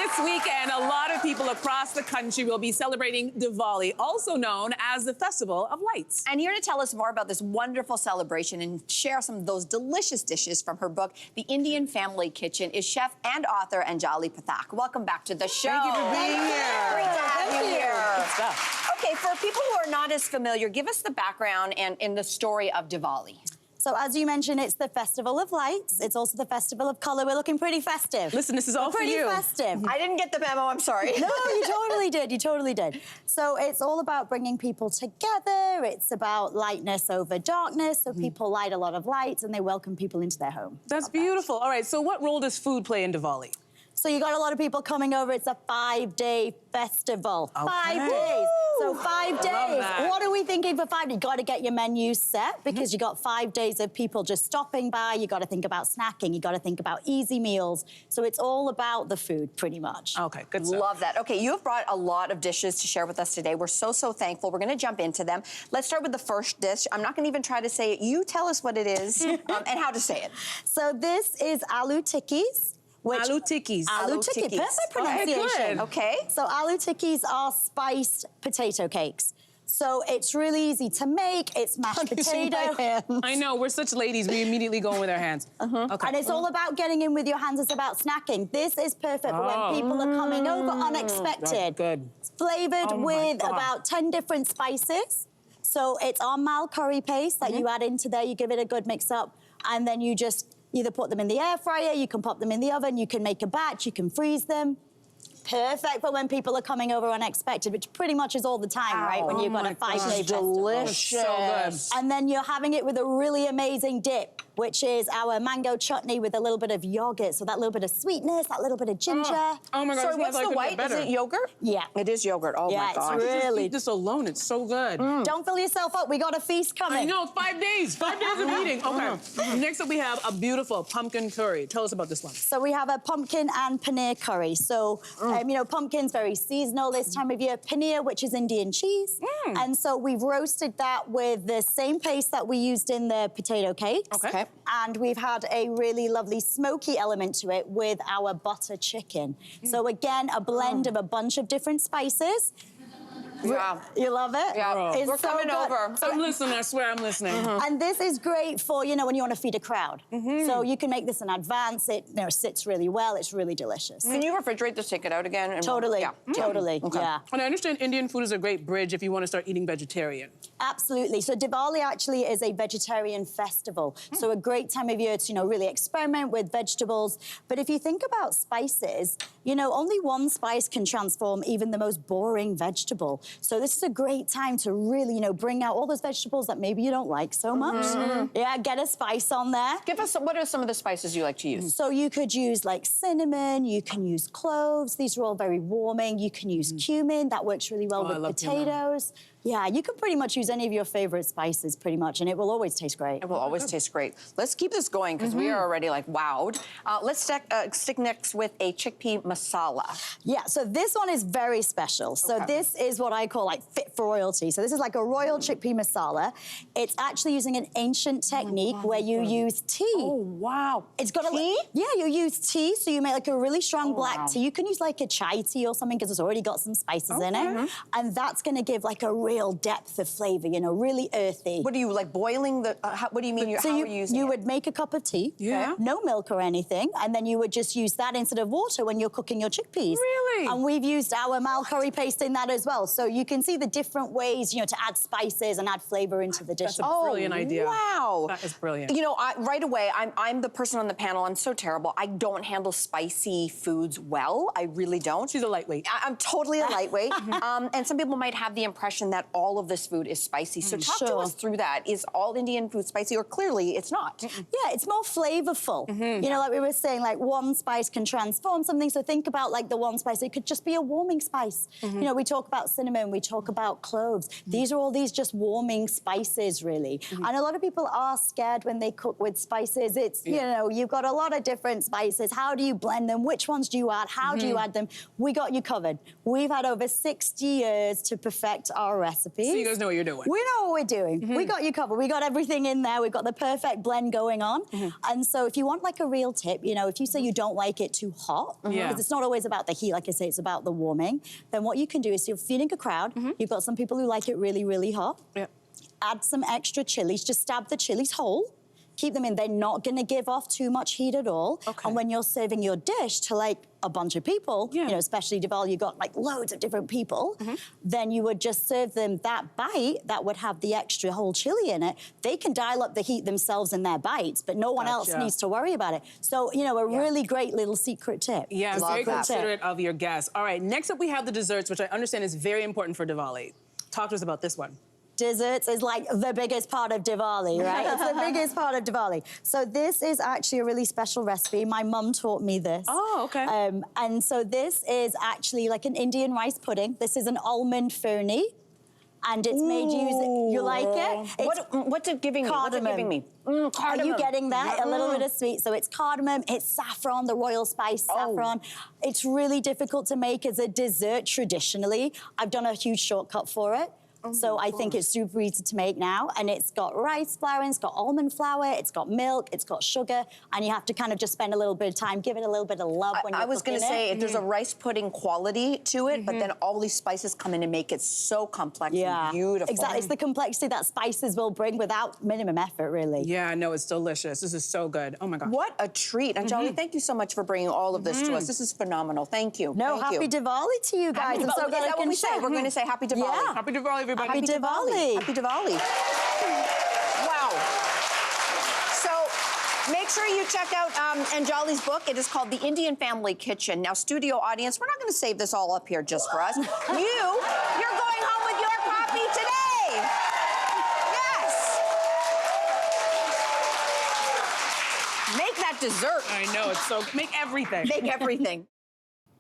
This weekend, a lot of people across the country will be celebrating Diwali, also known as the Festival of Lights. And here to tell us more about this wonderful celebration and share some of those delicious dishes from her book, The Indian Family Kitchen, is chef and author Anjali Pathak. Welcome back to the show. Thank you for being here. Great to have you here. Good stuff. Okay, for people who are not as familiar, give us the background and in the story of Diwali. So as you mentioned, it's the Festival of Lights. It's also the Festival of Colour. We're looking pretty festive. Listen, this is all for you. Pretty festive. I didn't get the memo, I'm sorry. No, you totally did. You totally did. So it's all about bringing people together. It's about lightness over darkness. So people light a lot of lights and they welcome people into their home. That's beautiful. All right, so what role does food play in Diwali? So you got a lot of people coming over. It's a 5-day festival. Okay. 5 days. So 5 days. that. What are we thinking for 5 days? You got to get your menu set because you got 5 days of people just stopping by. You got to think about snacking. You got to think about easy meals. So it's all about the food, pretty much. Okay, good stuff. Love that. Okay, you have brought a lot of dishes to share with us today. We're so thankful. We're going to jump into them. Let's start with the first dish. I'm not going to even try to say it. You tell us what it is and how to say it. So this is aloo tikkis. Aloo tikkis. Aloo tikki, perfect pronunciation. Okay. So aloo tikkis are spiced potato cakes. So it's really easy to make. It's mashed potato. I know, we're such ladies. We immediately go in with our hands. Okay. And it's all about getting in with your hands. It's about snacking. This is perfect for when people are coming over unexpected. Good. It's flavored with God. about 10 different spices. So it's our mal curry paste that you add into there. You give it a good mix up. And then you just either put them in the air fryer, you can pop them in the oven, you can make a batch, you can freeze them. Perfect for when people are coming over unexpected, which pretty much is all the time, right? When you've got a 5-day festival. Delicious. So good. And then you're having it with a really amazing dip, which is our mango chutney with a little bit of yogurt. So that little bit of sweetness, that little bit of ginger. Oh my God, Sorry, what's the white? Is it yogurt? Yeah. It is yogurt. Oh Yeah, my it's God. really... Eat this alone, it's so good. Don't fill yourself up. We got a feast coming. I know, 5 days. 5 days of eating. Okay. Next up, we have a beautiful pumpkin curry. Tell us about this one. So we have a pumpkin and paneer curry. So, you know, pumpkin's very seasonal this time of year. Paneer, which is Indian cheese. And so we've roasted that with the same paste that we used in the potato cakes. Okay. And we've had a really lovely smoky element to it with our butter chicken. So again, a blend of a bunch of different spices. Yeah. You love it? Yeah. It's We're so coming good. over. I'm listening, I swear I'm listening. And this is great for, you know, when you want to feed a crowd. So you can make this in advance. It, you know, sits really well. It's really delicious. Can you refrigerate this, take it out again? And Totally, totally, yeah. And I understand Indian food is a great bridge if you want to start eating vegetarian. Absolutely. So Diwali actually is a vegetarian festival. So a great time of year to, you know, really experiment with vegetables. But if you think about spices, you know, only one spice can transform even the most boring vegetable. So this is a great time to really, you know, bring out all those vegetables that maybe you don't like so much. Yeah, get a spice on there. Give us, what are some of the spices you like to use? So you could use like cinnamon, you can use cloves. These are all very warming. You can use cumin. That works really well with potatoes. Yeah, you can pretty much use any of your favorite spices pretty much, and it will always taste great. It will always taste great. Let's keep this going because we are already like wowed. Let's stick next with a chickpea masala. Yeah, so this one is very special. So this is what I call like fit for royalty. So this is like a royal chickpea masala. It's actually using an ancient technique where you use tea. Oh, wow. It's got tea? Yeah, you use tea, so you make like a really strong black tea. You can use like a chai tea or something because it's already got some spices in it. And that's gonna give like a real depth of flavor, you know, really earthy. What are you, like boiling the, what do you mean, how are you using you it? would make a cup of tea, Yeah. no milk or anything, and then you would just use that instead of water when you're cooking your chickpeas. Really? And we've used our mal curry paste in that as well. So you can see the different ways, you know, to add spices and add flavor into the dish. That's a brilliant idea. Wow. That is brilliant. You know, right away, I'm the person on the panel, I'm so terrible. I don't handle spicy foods well. I really don't. She's a lightweight. I'm totally a lightweight. And some people might have the impression that all of this food is spicy. So talk to us through that. Is all Indian food spicy, or clearly it's not? Yeah, it's more flavorful. You know, like we were saying, like one spice can transform something. So think about like the one spice. It could just be a warming spice. You know, we talk about cinnamon, we talk about cloves. These are all these just warming spices, really. And a lot of people are scared when they cook with spices. It's, you know, you've got a lot of different spices. How do you blend them? Which ones do you add? How do you add them? We got you covered. We've had over 60 years to perfect our recipe. recipes. So you guys know what you're doing. We know what we're doing. We got you covered. We got everything in there. We've got the perfect blend going on. And so if you want like a real tip, you know, if you say you don't like it too hot, because it's not always about the heat, like I say, it's about the warming, then what you can do is you're feeding a crowd. You've got some people who like it really, really hot. Add some extra chilies. Just stab the chilies whole. Keep them in. They're not going to give off too much heat at all. And when you're serving your dish to like a bunch of people, you know, especially Diwali, you got like loads of different people, then you would just serve them that bite that would have the extra whole chili in it. They can dial up the heat themselves in their bites, but no one else needs to worry about it. So, you know, a really great little secret tip. Yeah, very considerate of your guests. All right, next up we have the desserts, which I understand is very important for Diwali. Talk to us about this one. Desserts is like the biggest part of Diwali, right? It's the biggest part of Diwali. So this is actually a really special recipe. My mum taught me this. Oh, okay. And so this is actually like an Indian rice pudding. This is an almond fernie. And it's made using, you like it? What's it giving cardamom. me? What's it giving me? Cardamom. Are you getting that? A little bit of sweet. So it's cardamom, it's saffron, the royal spice saffron. It's really difficult to make as a dessert traditionally. I've done a huge shortcut for it. So I think it's super easy to make now. And it's got rice flour, it's got almond flour, it's got milk, it's got sugar. And you have to kind of just spend a little bit of time, give it a little bit of love when you're cooking it. I was going to say, there's a rice pudding quality to it, but then all these spices come in and make it so complex and beautiful. Exactly, it's the complexity that spices will bring without minimum effort, really. Yeah, no, it's delicious. This is so good. Oh my God. What a treat. Anjali, thank you so much for bringing all of this to us. This is phenomenal. Thank you. No, happy Diwali to you guys. Happy Diwali. Is that what we say? We're going to say happy Diwali. Yeah. Happy Diwali, everybody. Happy Diwali. Happy Diwali. Wow. So make sure you check out Anjali's book. It is called The Indian Family Kitchen. Now, studio audience, we're not going to save this all up here just for us. You're going home with your copy today. Yes. Make that dessert. I know, it's so, make everything. Make everything.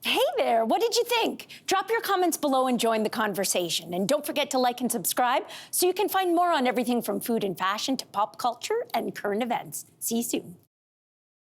Hey there, what did you think? Drop your comments below and join the conversation. And don't forget to like and subscribe so you can find more on everything from food and fashion to pop culture and current events. See you soon.